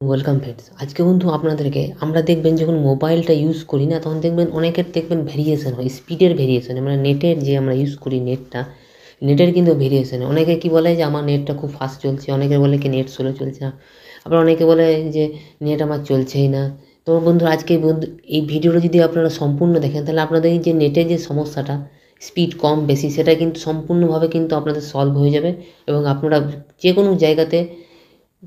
Welcome friends. আজকে বন্ধু আপনাদেরকে আমরা দেখবেন যখন মোবাইলটা ইউজ করি না তখন দেখবেন অনেকের দেখবেন ভেরিয়েশন হয়, স্পিডের ভেরিয়েশন। আমরা নেটের যে আমরা ইউজ করি নেটটা, নেটের কিন্তু ভেরিয়েশন হয়। অনেকে কি বলে যে আমার নেটটা খুব ফাস্ট চলছে, অনেকে বলে কি নেট স্লো চলছে না, আবার অনেকে বলে যে নেট আমার চলছেই না। তো বন্ধু আজকে বন্ধু এই ভিডিওটা যদি আপনারা সম্পূর্ণ দেখেন তাহলে আপনাদের এই যে নেটের যে সমস্যাটা, স্পিড কম বেশি, সেটা কিন্তু সম্পূর্ণভাবে কিন্তু আপনাদের সলভ হয়ে যাবে এবং আপনারা যে কোনো জায়গাতে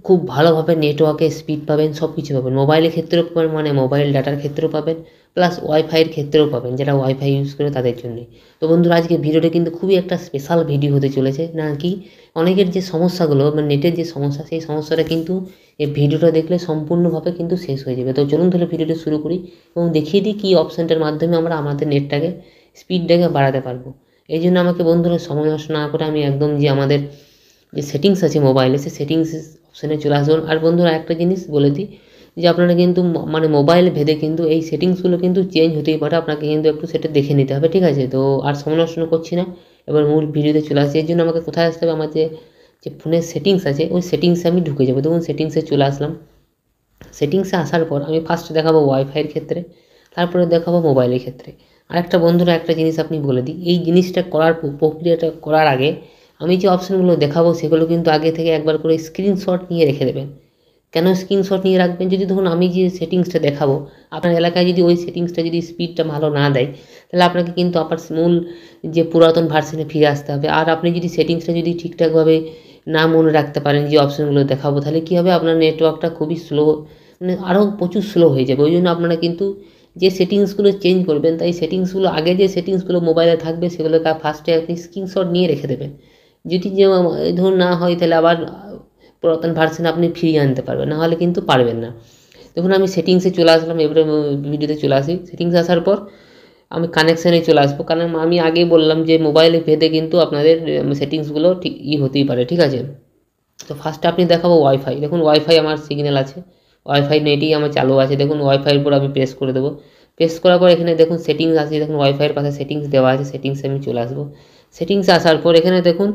খুব ভালোভাবে নেটওয়ার্কের স্পিড পাবেন, সব কিছু পাবেন। মোবাইলের ক্ষেত্রেও পাবেন, মানে মোবাইল ডাটার ক্ষেত্রেও পাবেন, প্লাস ওয়াইফাইয়ের ক্ষেত্রেও পাবেন, যারা ওয়াইফাই ইউজ করে তাদের জন্যই। তো বন্ধুরা আজকে ভিডিওটা কিন্তু খুবই একটা স্পেশাল ভিডিও হতে চলেছে, না কি অনেকের যে সমস্যাগুলো মানে নেটের যে সমস্যা, সেই সমস্যাটা কিন্তু এই ভিডিওটা দেখলে সম্পূর্ণভাবে কিন্তু শেষ হয়ে যাবে। তো চলুন তাহলে ভিডিওটা শুরু করি এবং দেখিয়ে দিই কী অপশানটার মাধ্যমে আমরা আমাদের নেটটাকে স্পিডটাকে বাড়াতে পারবো। এই জন্য আমাকে বন্ধুরা সময় নষ্ট না করে আমি একদম যে আমাদের যে সেটিংস আছে মোবাইলে, সেই সেটিংস অপশানে চলে আসুন। আর বন্ধুরা একটা জিনিস বলে দিই যে আপনারা কিন্তু মানে মোবাইল ভেদে কিন্তু এই সেটিংসগুলো কিন্তু চেঞ্জ হতেই পারে, আপনাকে কিন্তু একটু সেটা দেখে নিতে হবে, ঠিক আছে? তো আর সময় নষ্ট করছি না, এবার মূল ভিডিওতে চলে আসছি। এর জন্য আমাকে কোথায় আসতে হবে, আমার যে যে ফোনের সেটিংস আছে ওই সেটিংসে আমি ঢুকে যাবো। দেখুন সেটিংসে চলে আসলাম। সেটিংসে আসার পর আমি ফার্স্ট দেখাবো ওয়াইফাইয়ের ক্ষেত্রে, তারপরে দেখাবো মোবাইলের ক্ষেত্রে। আর একটা বন্ধুরা একটা জিনিস আপনি বলে দিই, এই জিনিসটা করার প্রক্রিয়াটা করার আগে আমি যে অপশানগুলো দেখাবো সেগুলো কিন্তু আগে থেকে একবার করে স্ক্রিনশট নিয়ে রেখে দেবেন। কেন স্ক্রিনশট নিয়ে রাখবেন? যদি ধরুন আমি যে সেটিংসটা দেখাবো আপনার এলাকায় যদি ওই সেটিংসটা যদি স্পিডটা ভালো না দেয়, তাহলে আপনাকে কিন্তু আবার মূল যে পুরাতন ভার্সনে ফিরে আসতে হবে। আর আপনি যদি সেটিংসটা যদি ঠিকঠাকভাবে না মনে রাখতে পারেন যে অপশানগুলো দেখাবো, তাহলে কী হবে, আপনার নেটওয়ার্কটা খুবই স্লো, মানে আরও প্রচুর স্লো হয়ে যাবে। ওই জন্য আপনারা কিন্তু যে সেটিংসগুলো চেঞ্জ করবেন, তাই সেটিংসগুলো আগে যে সেটিংসগুলো মোবাইলে থাকবে সেগুলোকে ফার্স্টে আপনি স্ক্রিনশট নিয়ে রেখে দেবেন। যদি যে ধরুন না হয় তাহলে আবার পুরাতন ভার্সন আপনি ফিরিয়ে আনতে পারবেন, না হলে কিন্তু পারবেন না। দেখুন আমি সেটিংসে চলে আসলাম, এবারে ভিডিওতে চলে আসি। সেটিংসে আসার পর আমি কানেকশানে চলে আসবো, কারণ আমি আগেই বললাম যে মোবাইলে ভেদে কিন্তু আপনাদের সেটিংসগুলো ঠিক হতেই পারে, ঠিক আছে? তো ফার্স্টে আপনি দেখাবো ওয়াইফাই। দেখুন ওয়াইফাই আমার সিগন্যাল আছে, ওয়াইফাই নেটই আমার চালু আছে। দেখুন ওয়াইফাইয়ের উপর আমি প্রেস করে দেবো। প্রেস করার পর এখানে দেখুন সেটিংস আছে, দেখুন ওয়াইফাইয়ের পাশে সেটিংস দেওয়া আছে, সেটিংসে আমি চলে আসবো। সেটিংসে আসার পর এখানে দেখুন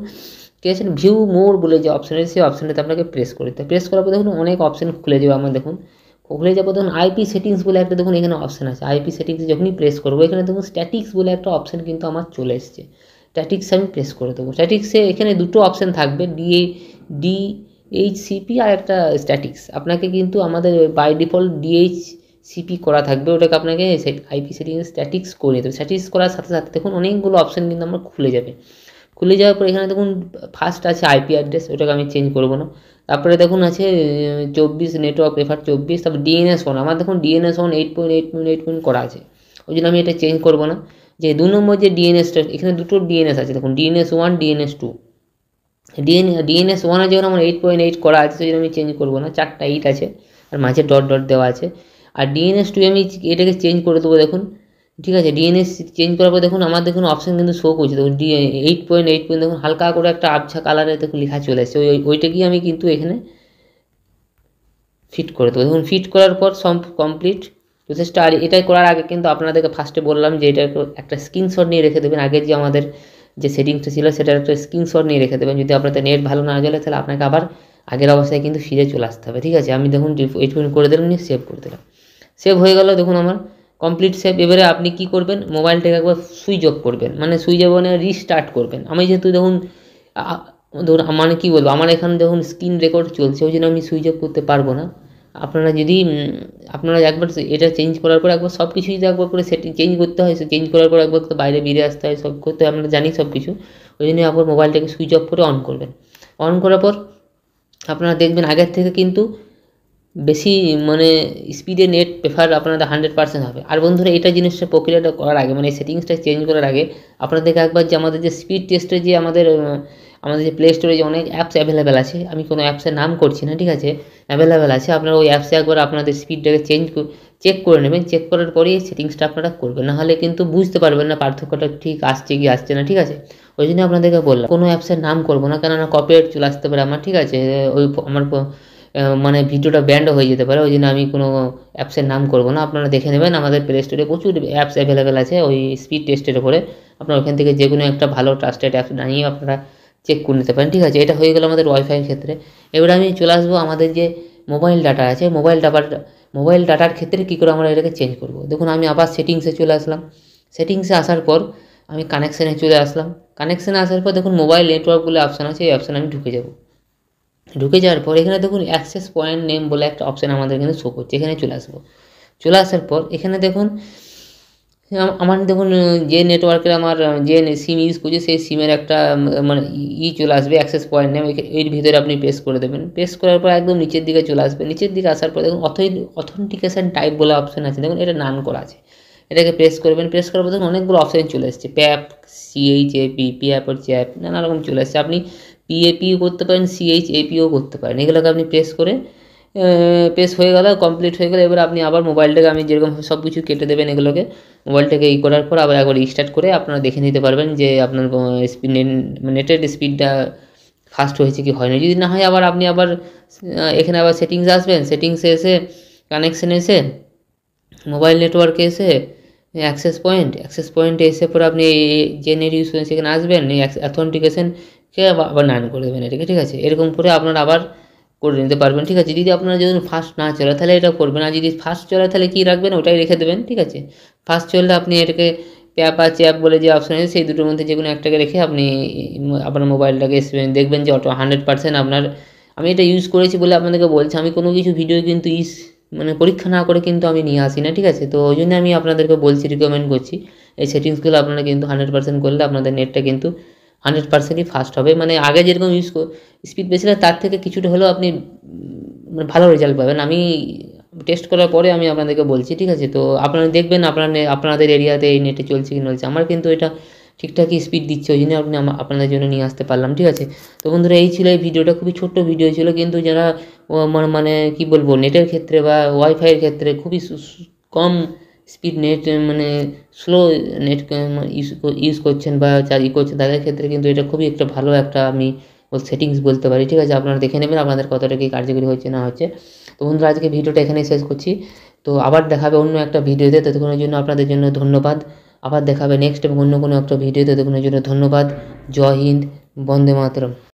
কি আছে, ভিউ মোর বলে যে অপশান আছে, সেই অপশানটাতে আপনাকে প্রেস করতে হবে। প্রেস করার পর দেখুন অনেক অপশান খুলে যাবে আমার। দেখুন খুলে যাবো, দেখুন আইপি সেটিংস বলে একটা দেখুন এখানে অপশান আছে। আইপি সেটিংসে যখনই প্রেস করবো এখানে দেখুন স্ট্যাটিক্স বলে একটা অপশান কিন্তু আমার চলে এসছে। স্ট্যাটিক্সে আমি প্রেস করে দেবো। স্ট্যাটিক্সে এখানে দুটো অপশান থাকবে, ডিএইচসিপি আর একটা স্ট্যাটিক্স। আপনাকে কিন্তু আমাদের বাই ডিফল্ট ডিএইচসিপি করা থাকবে, ওটাকে আপনাকে আইপি সেটিংস স্ট্যাটিক্স করে নিতে হবে। স্ট্যাটিক্স করার সাথে সাথে দেখুন অনেকগুলো অপশান কিন্তু আমার খুলে যাবে। খুলে যাওয়ার পর এখানে দেখুন ফার্স্ট আছে আইপি অ্যাড্রেস, ওটাকে আমি চেঞ্জ করবো না। তারপরে দেখুন আছে 24 নেটওয়ার্ক প্রেফার 24, তারপর ডিএনএস 1। আমার দেখুন ডিএনএস 1 8.8.8 করা আছে, ওই জন্য আমি এটা চেঞ্জ করবো না। যে 2 নম্বর যে ডিএনএসটা, এখানে দুটো ডিএনএস আছে, দেখুন ডিএনএস 1 ডিএনএস 2। ডিএনএস 1 যেমন আমার 8.8 করা আছে, সেই জন্য আমি চেঞ্জ করবো না। 4টা 8 আছে আর মাঝে ডট ডট দেওয়া আছে। আর ডিএনএস 2 আমি এটাকে চেঞ্জ করে দেবো, দেখুন ঠিক আছে। ডিএনএস চেঞ্জ করার পর দেখুন আমার দেখুন অপশান কিন্তু শো করছে, দেখুন 8.8 দেখুন হালকা করে একটা আবছা কালারে দেখুন লেখা চলে এসেছে। ওইটাকেই আমি কিন্তু এখানে ফিট করে দেবো। দেখুন ফিট করার পর কমপ্লিট প্রসেসটা। আর এটা করার আগে কিন্তু আপনাদেরকে ফার্স্টে বললাম যে এটা একটা স্ক্রিনশট নিয়ে রেখে দেবেন। আগে যে আমাদের যে সেটিংসটা ছিল সেটার একটা স্ক্রিনশট নিয়ে রেখে দেবেন। যদি আপনাদের নেট ভালো না চলে তাহলে আপনাকে আবার আগের অবস্থায় কিন্তু ফিরে চলে আসতে হবে, ঠিক আছে? আমি দেখুন 8 করে দিলাম, নিয়ে সেভ করে দিলাম। সেভ হয়ে গেল, দেখুন আমার কমপ্লিট সেভ। এবারে আপনি কি করবেন, মোবাইলটাকে একবার সুইচ অফ করবেন, মানে সুইচ অফ মানে রিস্টার্ট করবেন। আমি যেহেতু দেখুন ধরুন মানে কী বলবো, আমার এখানে দেখুন স্ক্রিন রেকর্ড চলছে, ওই জন্য আমি সুইচ অফ করতে পারবো না। আপনারা যদি আপনারা একবার এটা চেঞ্জ করার পর একবার সব কিছুই যদি একবার করে সেটিং চেঞ্জ করতে হয়, সে চেঞ্জ করার পর একবার তো বাইরে বেরিয়ে আসতে হয়, সব করতে হয়, আমরা জানি সব কিছু। ওই জন্য আবার মোবাইলটাকে সুইচ অফ করে অন করবেন। অন করার পর আপনারা দেখবেন আগের থেকে কিন্তু বেশি মানে স্পিডে নেট প্রেফার আপনাদের 100% হবে। আর বন্ধুরা এটা জিনিসটা প্রক্রিয়াটা করার আগে, মানে সেটিংসটা চেঞ্জ করার আগে আপনাদেরকে একবার যে আমাদের যে স্পিড টেস্টের যে আমাদের যে প্লে স্টোরে যে অনেক অ্যাপস অ্যাভেলেবেল আছে, আমি কোনো অ্যাপসের নাম করছি না, ঠিক আছে? অ্যাভেলেবেল আছে, আপনারা ওই অ্যাপসে একবার আপনাদের স্পিডটাকে চেক করে নেবেন। চেক করার পরেই সেটিংসটা আপনারা করবেন, না হলে কিন্তু বুঝতে পারবেন না পার্থক্যটা ঠিক আসছে কি আসছে না, ঠিক আছে? ওই জন্য আপনাদেরকে বললাম কোনো অ্যাপসের নাম করবো না, কেননা কপিরাইট চলে আসতে পারে আমার, ঠিক আছে? ওই আমার মানে ভিডিওটা ব্যান্ডও হয়ে যেতে পারে, ওই জন্য আমি কোনো অ্যাপসের নাম করব না। আপনারা দেখে নেবেন আমাদের প্লে স্টোরে প্রচুর অ্যাপস অ্যাভেলেবেল আছে ওই স্পিড টেস্টের উপরে। আপনারা ওখান থেকে যে কোনো একটা ভালো ট্রাস্টেড অ্যাপস নিয়ে আপনারা চেক করে নিতে পারেন, ঠিক আছে? এটা হয়ে গেল আমাদের ওয়াইফাইয়ের ক্ষেত্রে। এবারে আমি চলে আসবো আমাদের যে মোবাইল ডাটা আছে, মোবাইল ডাটার ক্ষেত্রে কী করে আমরা এটাকে চেঞ্জ করব। দেখুন আমি আবার সেটিংসে চলে আসলাম। সেটিংসে আসার পর আমি কানেকশানে চলে আসলাম। কানেকশানে আসার পর দেখুন মোবাইল নেটওয়ার্ক বলে অপশান আছে, এই অপশানে আমি ঢুকে যাব। ঢুকে যাওয়ার পর এখানে দেখুন অ্যাক্সেস পয়েন্ট নেম বলে একটা অপশান আমাদের এখানে শো করছে, এখানে চলে আসবো। চলে আসার পর এখানে দেখুন আমার দেখুন যে নেটওয়ার্কের আমার যে সিম ইউজ করছি সেই সিমের একটা মানে চলে আসবে, অ্যাক্সেস পয়েন্ট নেম, এর ভিতরে আপনি প্রেস করে দেবেন। প্রেস করার পর একদম নিচের দিকে চলে আসবে। নিচের দিকে আসার পর দেখুন অথেন্টিকেশন টাইপ বলে অপশান আছে, দেখুন এটা নান করা আছে, এটাকে প্রেস করবেন। প্রেস করার পর দেখুন অনেকগুলো অপশান চলে এসেছে, প্যাপ, CHAP, প্যাপ আর চ্যাপ, নানা রকম চলে এসেছে। আপনি PAPও করতে পারেন, CHAPও করতে পারেন। এগুলোকে আপনি প্রেস করে প্রেস হয়ে গেল, কমপ্লিট হয়ে গেল। এবার আপনি আবার মোবাইলটাকে আমি যেরকম সব কিছু কেটে দেবেন এগুলোকে, মোবাইলটাকে করার পর আবার একবার রিস্টার্ট করে আপনারা দেখে নিতে পারবেন যে আপনার স্পিড নেটের স্পিডটা ফাস্ট হয়েছে কি হয়নি। যদি না হয় আবার আপনি আবার এখানে আবার সেটিংসে আসবেন। সেটিংসে এসে কানেকশানে এসে মোবাইল নেটওয়ার্কে এসে অ্যাক্সেস পয়েন্টে এসে পরে আপনি যে নেট ইউজ করেন সেখানে আসবেন, এই অথেন্টিকেশনকে আবার নান করে দেবেন এটাকে, ঠিক আছে। এরকম করে আপনারা আবার করে নিতে পারবেন, ঠিক আছে। যদি আপনারা যদি ফাস্ট না চলে তাহলে এটা করবেন, আর যদি ফাস্ট চলে তাহলে কী রাখবেন ওটাই রেখে দেবেন, ঠিক আছে। ফাস্ট চললে আপনি এটাকে প্যাপ আর চ্যাপ বলে যে অপশান আছে সেই দুটোর মধ্যে যে কোনো একটাকে রেখে আপনি আপনার মোবাইলটাকে দেখবেন যে 100% আপনার, আমি এটা ইউজ করেছি বলে আপনাদেরকে বলছি, আমি কোনো কিছু ভিডিও কিন্তু মানে পরীক্ষা না করে কিন্তু আমি নিয়ে আসি না, ঠিক আছে। তো ওই জন্য আমি আপনাদেরকে বলছি, রিকমেন্ড করছি এই সেটিংসগুলো আপনারা কিন্তু 100% করলে আপনাদের নেটটা কিন্তু 100%ই ফাস্ট হবে। মানে আগে যেরকম স্পিড বেশি না তার থেকে কিছুটা হলেও আপনি মানে ভালো রেজাল্ট পাবেন। আমি টেস্ট করার পরে আমি আপনাদেরকে বলছি, ঠিক আছে। তো আপনারা দেখবেন আপনাদের এরিয়াতে এই নেটে চলছে কি চলছে। আমার কিন্তু এটা ঠিকঠাকই স্পিড দিচ্ছে, ওই জন্য আপনাদের জন্য নিয়ে আসতে পারলাম, ঠিক আছে। তো বন্ধুরা এই ছিল এই ভিডিওটা, খুবই ছোট্ট ভিডিও ছিল, কিন্তু যারা মানে কি বলবো নেটের ক্ষেত্রে বা ওয়াইফাইয়ের ক্ষেত্রে খুবই কম স্পিড নেট মানে স্লো নেট ইউজ করছেন বা করছেন তাদের ক্ষেত্রে কিন্তু এটা খুবই একটা ভালো একটা আমি সেটিংস বলতে পারি, ঠিক আছে। আপনারা দেখে নেবেন আপনাদের কতটা কি কার্যকরী হচ্ছে না হচ্ছে। তো বন্ধুরা আজকে ভিডিওটা এখানেই শেষ করছি। তো আবার দেখাবে অন্য একটা ভিডিওতে, ততক্ষণের জন্য আপনাদের জন্য ধন্যবাদ। আবার দেখাবে নেক্সট এবং অন্য কোনো একটা ভিডিওতে, ততক্ষণের জন্য ধন্যবাদ। জয় হিন্দ, বন্দে মাতরম।